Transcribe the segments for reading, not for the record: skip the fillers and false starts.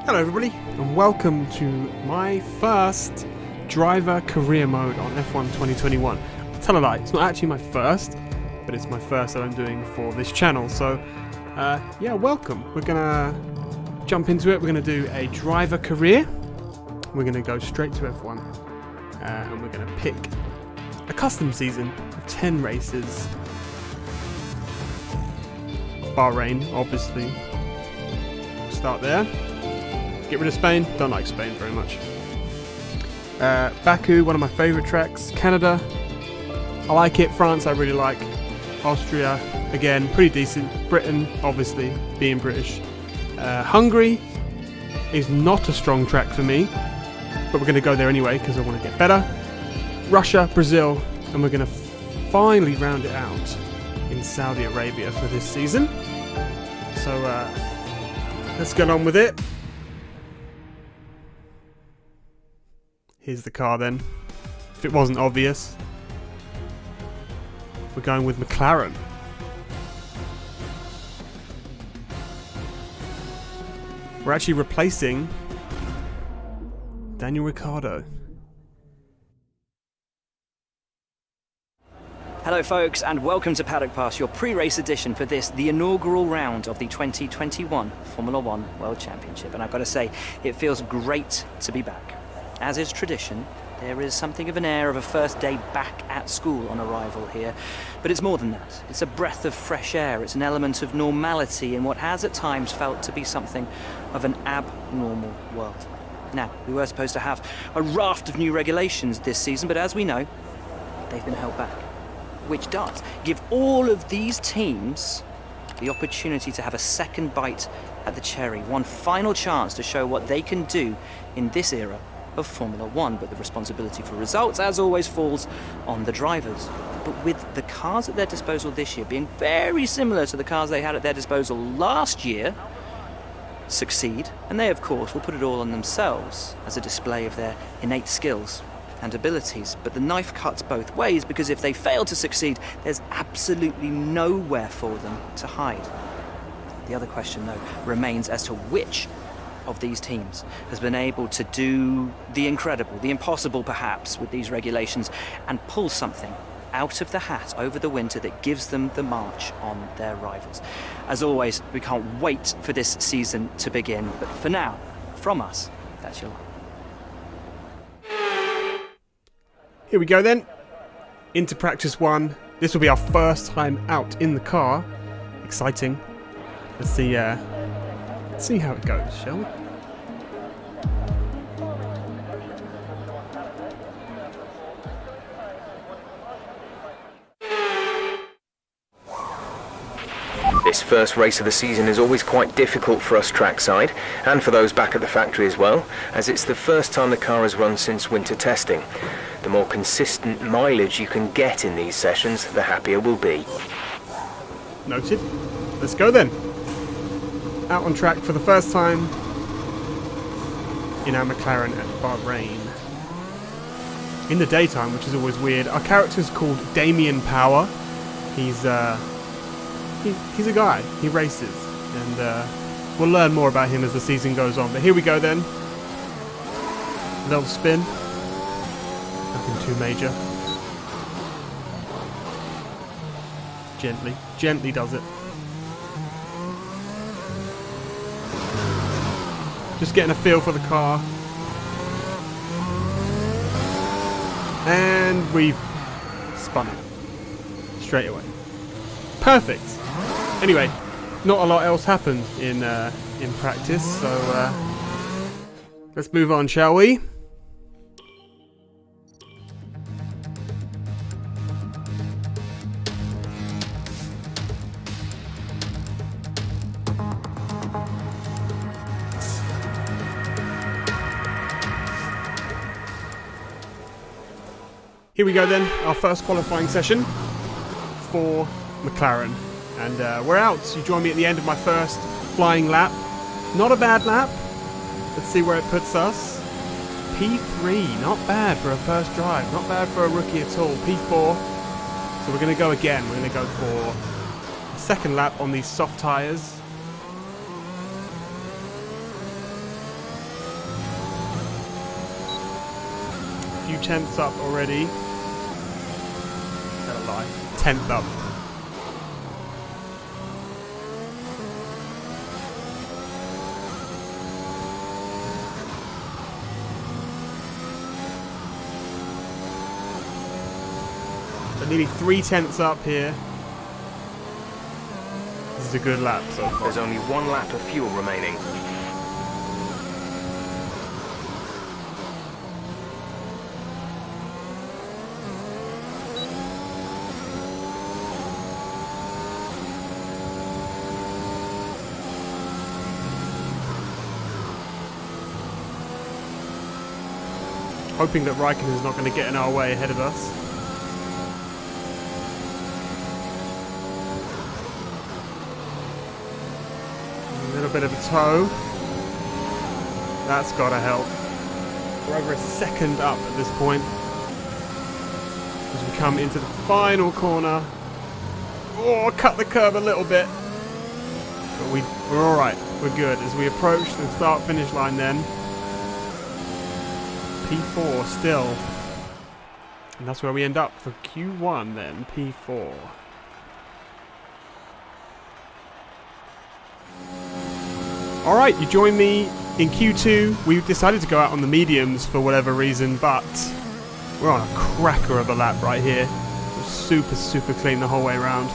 Hello everybody, and welcome to my first driver career mode on F1 2021. Tell a lie, it's not actually my first, but it's my first that I'm doing for this channel, so yeah, welcome. We're gonna jump into it. We're gonna do a driver career. We're gonna go straight to F1, and we're gonna pick a custom season of 10 races. Bahrain, obviously. Start there. Get rid of Spain. Don't like Spain very much. Baku, one of my favourite tracks. Canada, I like it. France, I really like. Austria, again, pretty decent. Britain, obviously, being British. Hungary is not a strong track for me, but we're going to go there anyway because I want to get better. Russia, Brazil, and we're going to finally round it out in Saudi Arabia for this season. So let's get on with it. Here's the car then. If it wasn't obvious, we're going with Mclaren. We're actually replacing Daniel Ricciardo. Hello folks, and welcome to Paddock Pass, your pre-race edition for this, the inaugural round of the 2021 Formula One World Championship. And I've got to say, it feels great to be back. As is tradition, there is something of an air of a first day back at school on arrival here. But it's more than that. It's a breath of fresh air. It's an element of normality in what has at times felt to be something of an abnormal world. Now, we were supposed to have a raft of new regulations this season, but as we know, they've been held back. Which does give all of these teams the opportunity to have a second bite at the cherry. One final chance to show what they can do in this era of Formula One, but the responsibility for results, as always, falls on the drivers. But with the cars at their disposal this year being very similar to the cars they had at their disposal last year, succeed, and they, of course, will put it all on themselves as a display of their innate skills and abilities. But the knife cuts both ways, because if they fail to succeed, there's absolutely nowhere for them to hide. The other question, though, remains as to which of these teams has been able to do the incredible, the impossible perhaps, with these regulations, and pull something out of the hat over the winter that gives them the march on their rivals. As always, we can't wait for this season to begin, but for now, from us, that's your line. Here we go then. Into practice one. This will be our first time out in the car. Exciting. Let's see how it goes, shall we? This first race of the season is always quite difficult for us trackside, and for those back at the factory as well, as it's the first time the car has run since winter testing. The more consistent mileage you can get in these sessions, the happier we'll be. Noted. Let's go then. Out on track for the first time in our Mclaren at Bahrain. In the daytime, which is always weird. Our character's called Damian Power. He's a guy. He races, and we'll learn more about him as the season goes on. But here we go then. A little spin. Nothing too major. Gently does it. Just getting a feel for the car. And we spun it straight away. Perfect. Anyway, not a lot else happened in practice, so let's move on, shall we? Here we go then, our first qualifying session for McLaren. And we're out. You join me at the end of my first flying lap. Not a bad lap. Let's see where it puts us. P3, not bad for a first drive. Not bad for a rookie at all. P4. So we're going to go again. We're going to go for a second lap on these soft tyres. few tenths up already. Tell a lie. 10th up. So nearly 3 tenths up here. This is a good lap so far. There's only 1 lap of fuel remaining. Hoping that Raikkonen's not going to get in our way ahead of us. A little bit of a tow. That's got to help. We're over a second up at this point. As we come into the final corner. Oh, cut the curb a little bit. But we're alright. We're good. As we approach the start-finish line then. P4 still. And that's where we end up for Q1 then, P4. Alright, you join me in Q2. We decided to go out on the mediums for whatever reason, but we're on a cracker of a lap right here. We're super clean the whole way around.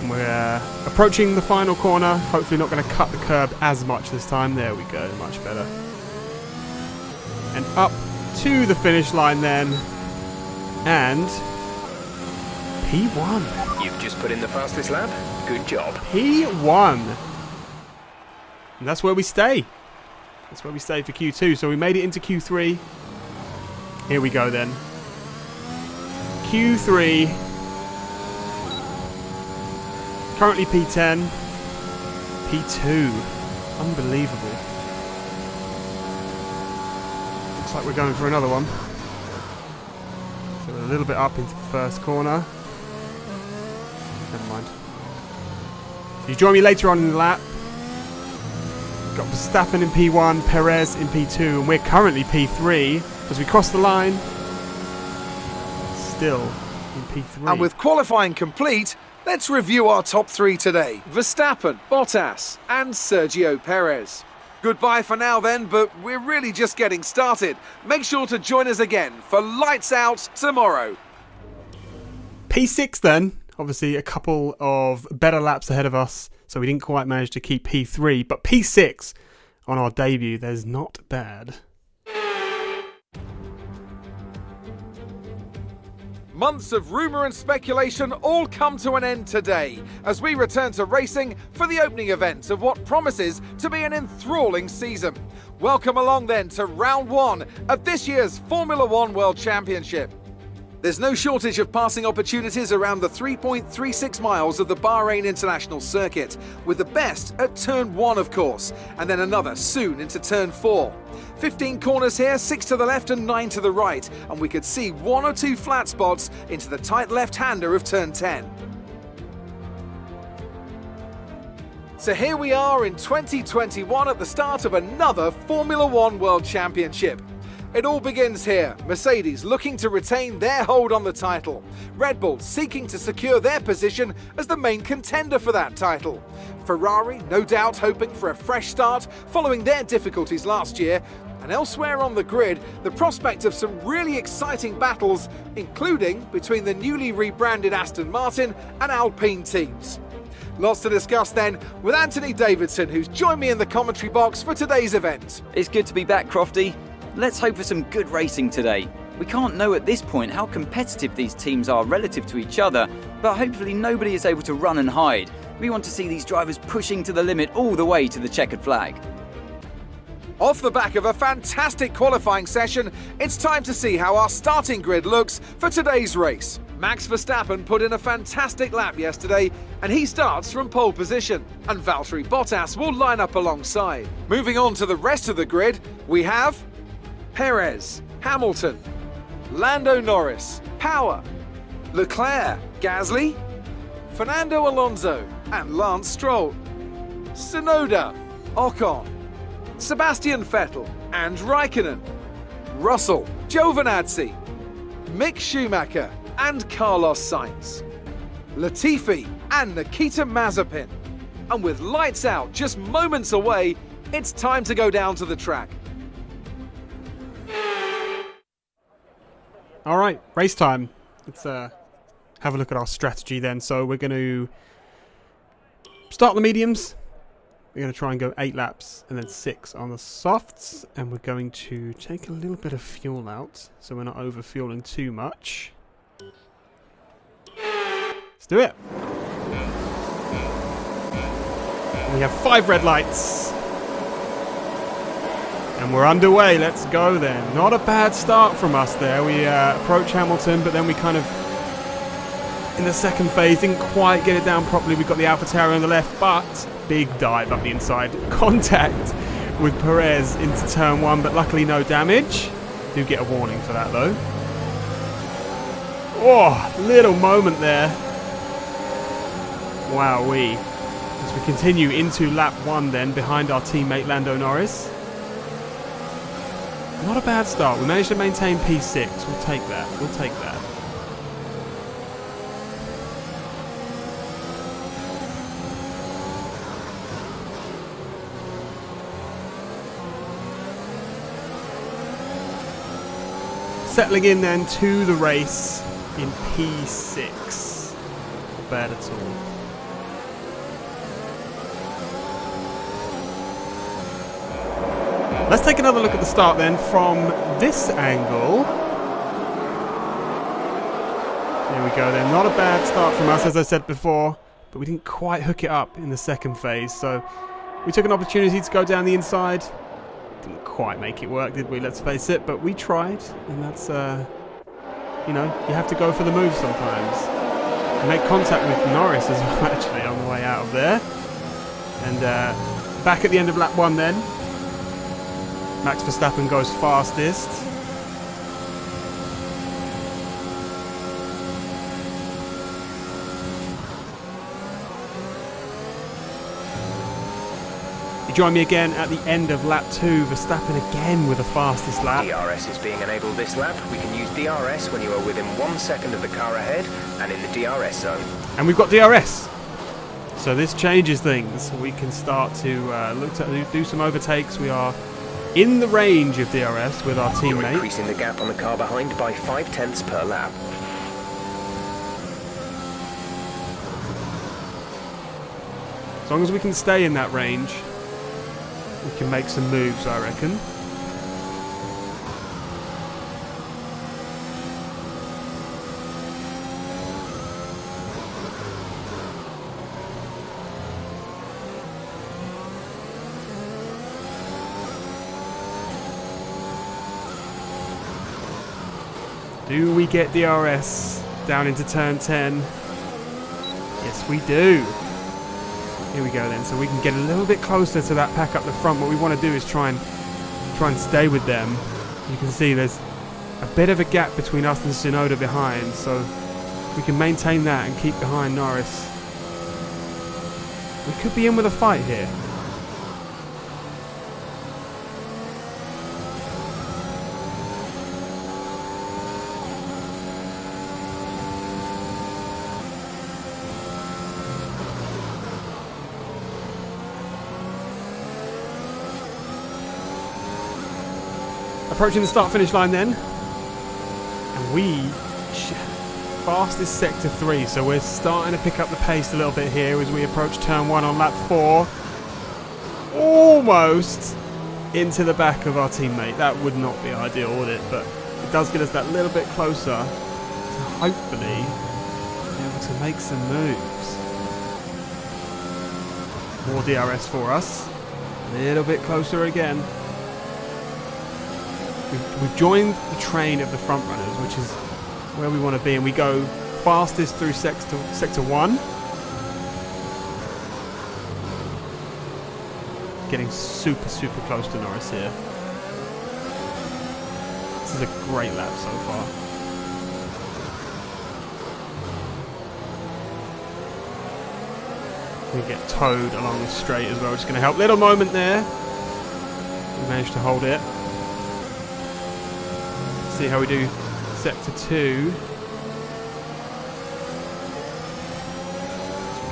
And we're approaching the final corner. Hopefully not going to cut the curb as much this time. There we go, much better. And up to the finish line then. And P1. You've just put in the fastest lap. Good job. P1. And that's where we stay. That's where we stay for Q2. So we made it into Q3. Here we go then. Q3. Currently P10. P2. Unbelievable. Looks like we're going for another one. So we're a little bit up into the first corner. Never mind. You join me later on in the lap. Got Verstappen in P1, Perez in P2, and we're currently P3 as we cross the line. Still in P3. And with qualifying complete, let's review our top 3 today. Verstappen, Bottas and Sergio Perez. Goodbye for now then, but we're really just getting started. Make sure to join us again for Lights Out tomorrow. P6 then. Obviously a couple of better laps ahead of us, so we didn't quite manage to keep P3. But P6 on our debut, there's not bad. Months of rumour and speculation all come to an end today as we return to racing for the opening event of what promises to be an enthralling season. Welcome along then to round 1 of this year's Formula One World Championship. There's no shortage of passing opportunities around the 3.36 miles of the Bahrain International Circuit, with the best at turn 1 of course, and then another soon into turn 4. 15 corners here, 6 to the left and 9 to the right, and we could see 1 or 2 flat spots into the tight left-hander of turn 10. So here we are in 2021 at the start of another Formula One World Championship. It all begins here, Mercedes looking to retain their hold on the title, Red Bull seeking to secure their position as the main contender for that title, Ferrari no doubt hoping for a fresh start following their difficulties last year, and elsewhere on the grid, the prospect of some really exciting battles, including between the newly rebranded Aston Martin and Alpine teams. Lots to discuss then with Anthony Davidson, who's joined me in the commentary box for today's event. It's good to be back, Crofty. Let's hope for some good racing today. We can't know at this point how competitive these teams are relative to each other, but hopefully nobody is able to run and hide. We want to see these drivers pushing to the limit all the way to the checkered flag. Off the back of a fantastic qualifying session, it's time to see how our starting grid looks for today's race. Max Verstappen put in a fantastic lap yesterday, and he starts from pole position, and Valtteri Bottas will line up alongside. Moving on to the rest of the grid, we have Perez, Hamilton, Lando Norris, Power, Leclerc, Gasly, Fernando Alonso and Lance Stroll, Tsunoda, Ocon, Sebastian Vettel and Raikkonen, Russell, Giovinazzi, Mick Schumacher and Carlos Sainz, Latifi and Nikita Mazepin. And with lights out just moments away, it's time to go down to the track. All right, race time. Let's have a look at our strategy then. So we're going to start the mediums. We're going to try and go 8 laps and then 6 on the softs. And we're going to take a little bit of fuel out so we're not over fueling too much. Let's do it. And we have 5 red lights. And we're underway. Let's go then. Not a bad start from us there. We approach Hamilton, but then we kind of, in the second phase, didn't quite get it down properly. We've got the AlphaTauri on the left, but big dive up the inside. Contact with Perez into turn 1, but luckily no damage. Do get a warning for that though. Oh, little moment there. Wowee. As we continue into lap 1 then, behind our teammate Lando Norris. Not a bad start. We managed to maintain P6. We'll take that. We'll take that. Settling in then to the race in P6. Not bad at all. Let's take another look at the start then from this angle. There we go then. Not a bad start from us, as I said before, but we didn't quite hook it up in the second phase. So we took an opportunity to go down the inside. Didn't quite make it work, did we? Let's face it, but we tried, and that's, you know, you have to go for the move sometimes. And make contact with Norris as well, actually, on the way out of there. And back at the end of lap 1 then. Max Verstappen goes fastest. You join me again at the end of lap 2. Verstappen again with the fastest lap. DRS is being enabled this lap. We can use DRS when you are within 1 second of the car ahead and in the DRS zone. And we've got DRS. So this changes things. We can start to look to do some overtakes. We are in the range of DRS with our You're teammate. increasing the gap on the car behind by 0.5 per lap. As long as we can stay in that range, we can make some moves, I reckon. Do we get DRS down into turn 10? Yes, we do. Here we go then. So we can get a little bit closer to that pack up the front. What we want to do is try and stay with them. You can see there's a bit of a gap between us and Tsunoda behind. So we can maintain that and keep behind Norris. We could be in with a fight here. Approaching the start-finish line then, and we fastest sector 3, so we're starting to pick up the pace a little bit here as we approach turn 1 on lap 4. Almost into the back of our teammate. That would not be ideal, would it? But it does get us that little bit closer to hopefully be able to make some moves. More DRS for us. A little bit closer again. We've joined the train of the front runners, which is where we want to be, and we go fastest through sector 1. Getting super close to Norris here. This is a great lap so far. We get towed along the straight as well, which is going to help. Little moment there. We managed to hold it. see how we do sector 2.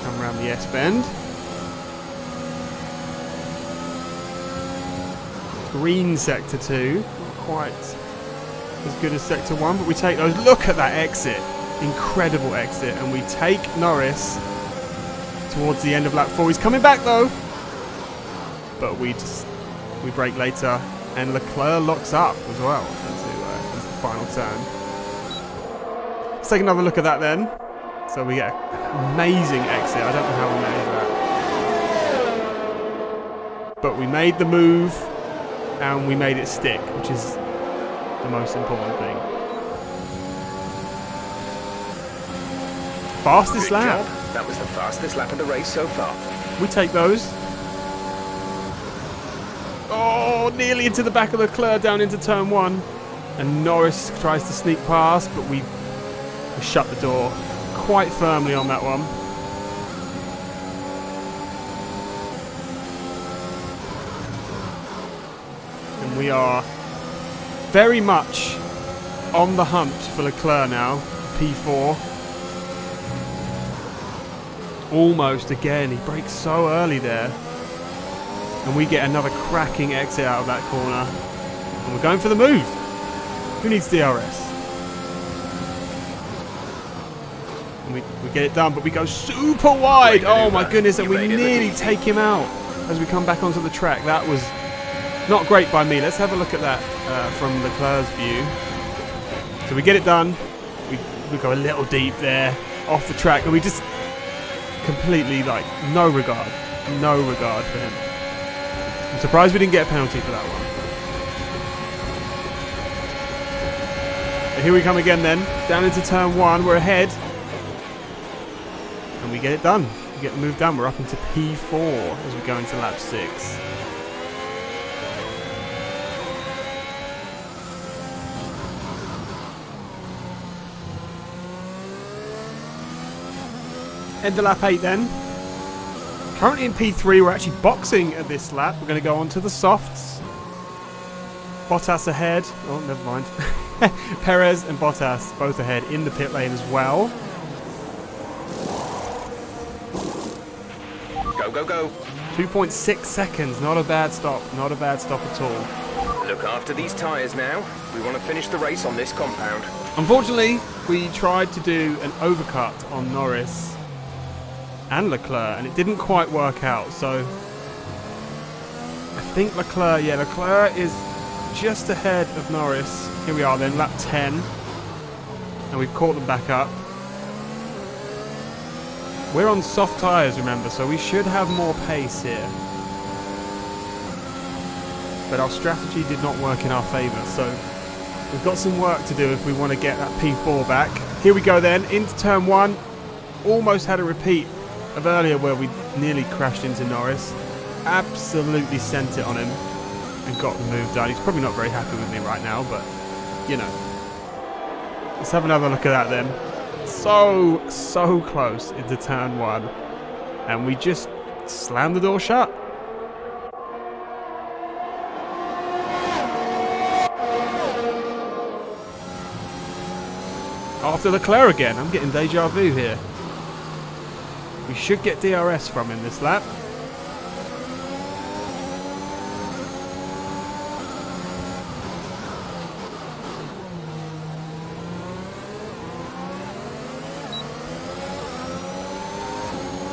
Come around the S-bend. Green sector 2. Not quite as good as sector 1, but we take those. Look at that exit. Incredible exit. And we take Norris towards the end of lap 4. He's coming back though. But we brake later. And Leclerc locks up as well into the final turn. Let's take another look at that then. So we get an amazing exit. I don't know how we made that. But we made the move and we made it stick, which is the most important thing. Fastest Good lap. job. That was the fastest lap of the race so far. We take those. Oh, nearly into the back of Leclerc down into turn 1. And Norris tries to sneak past, but we shut the door quite firmly on that one. And we are very much on the hunt for Leclerc now. P4. Almost again. He brakes so early there. And we get another cracking exit out of that corner. And we're going for the move. Who needs DRS? And we get it done, but we go super wide. Oh my goodness, and we nearly take him out as we come back onto the track. That was not great by me. Let's have a look at that from Leclerc's view. So we get it done. We go a little deep there off the track, and we just completely, like, no regard for him. I'm surprised we didn't get a penalty for that one. But here we come again then, down into turn 1, we're ahead. And we get it done. We get the move done, we're up into P4 as we go into lap 6. End of lap 8 then. Currently in P3, we're actually boxing at this lap. We're going to go on to the softs. Bottas ahead. Oh, never mind. Perez and Bottas both ahead in the pit lane as well. Go, go, go. 2.6 seconds. Not a bad stop. Not a bad stop at all. Look after these tyres now. We want to finish the race on this compound. Unfortunately, we tried to do an overcut on Norris and Leclerc, and it didn't quite work out. So I think Leclerc is just ahead of Norris. Here we are then, lap 10, and we've caught them back up. We're on soft tyres, remember, so we should have more pace here. But our strategy did not work in our favour, so we've got some work to do if we want to get that P4 back. Here we go then, into turn 1. Almost had a repeat of earlier where we nearly crashed into Norris. Absolutely sent it on him and got the move done. He's probably not very happy with me right now, but you know. Let's have another look at that then. So close into turn 1, and we just slammed the door shut. After Leclerc again. I'm getting deja vu here. We should get DRS from him this lap.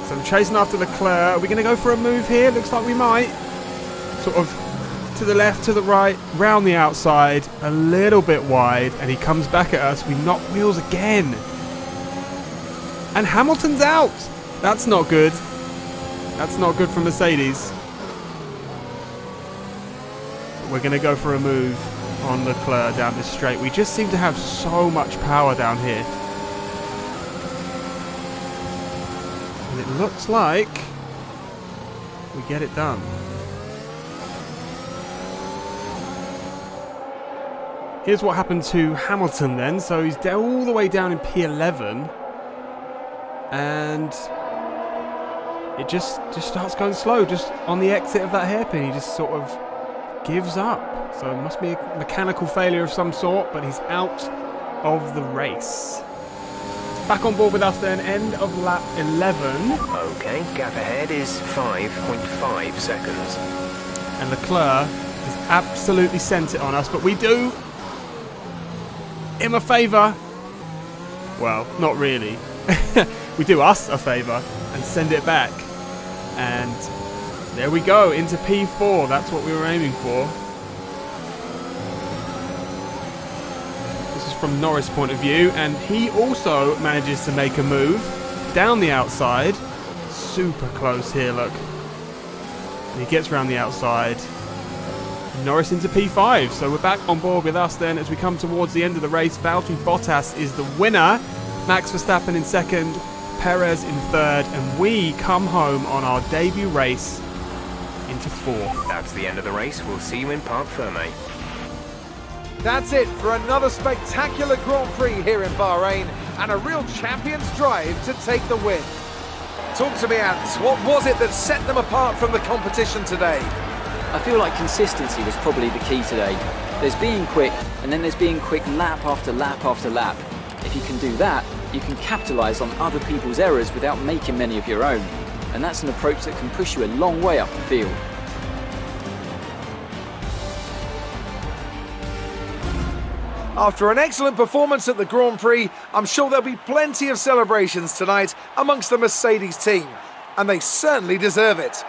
So we're chasing after Leclerc. Are we going to go for a move here? Looks like we might. Sort of to the left, to the right, round the outside, a little bit wide, and he comes back at us. We knock wheels again. And Hamilton's out. That's not good. That's not good for Mercedes. We're going to go for a move on Leclerc down this straight. We just seem to have so much power down here. And it looks like we get it done. Here's what happened to Hamilton then. So he's down, all the way down in P11. And it just starts going slow. Just on the exit of that hairpin, he just sort of gives up. So it must be a mechanical failure of some sort, but he's out of the race. Back on board with us then, end of lap 11. Okay, gap ahead is 5.5 seconds. And Leclerc has absolutely sent it on us, but we do him a favour. Well, not really. We do us a favour and send it back. And there we go, into P4. That's what we were aiming for. This is from Norris' point of view, and he also manages to make a move down the outside. Super close here, look. And he gets around the outside. Norris into P5, so we're back on board with us then as we come towards the end of the race. Valtteri Bottas is the winner, Max Verstappen in second, Perez in third, and we come home on our debut race into fourth. That's the end of the race. We'll see you in Parc Fermé. That's it for another spectacular Grand Prix here in Bahrain and a real champion's drive to take the win. Talk to me, Ant. What was it that set them apart from the competition today? I feel like consistency was probably the key today. There's being quick, and then there's being quick lap after lap after lap. If you can do that, you can capitalise on other people's errors without making many of your own. And that's an approach that can push you a long way up the field. After an excellent performance at the Grand Prix, I'm sure there'll be plenty of celebrations tonight amongst the Mercedes team. And they certainly deserve it.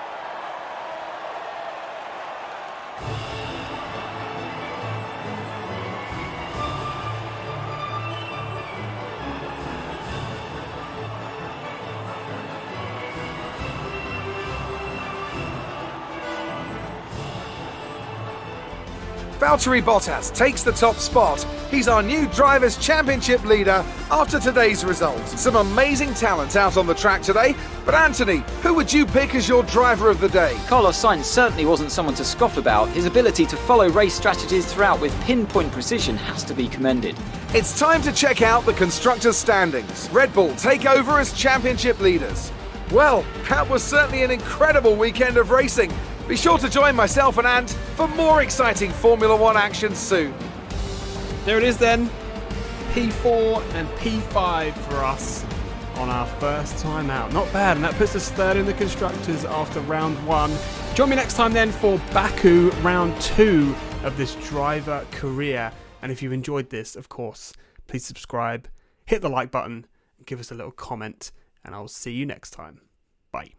Valtteri Bottas takes the top spot. He's our new Drivers' Championship leader after today's results. Some amazing talent out on the track today. But Anthony, who would you pick as your driver of the day? Carlos Sainz certainly wasn't someone to scoff about. His ability to follow race strategies throughout with pinpoint precision has to be commended. It's time to check out the constructors' standings. Red Bull take over as championship leaders. Well, that was certainly an incredible weekend of racing. Be sure to join myself and Ant for more exciting Formula One action soon. There it is then, P4 and P5 for us on our first time out. Not bad, and that puts us third in the Constructors after round one. Join me next time then for Baku round 2 of this driver career. And if you enjoyed this, of course, please subscribe, hit the like button, and give us a little comment, and I'll see you next time. Bye.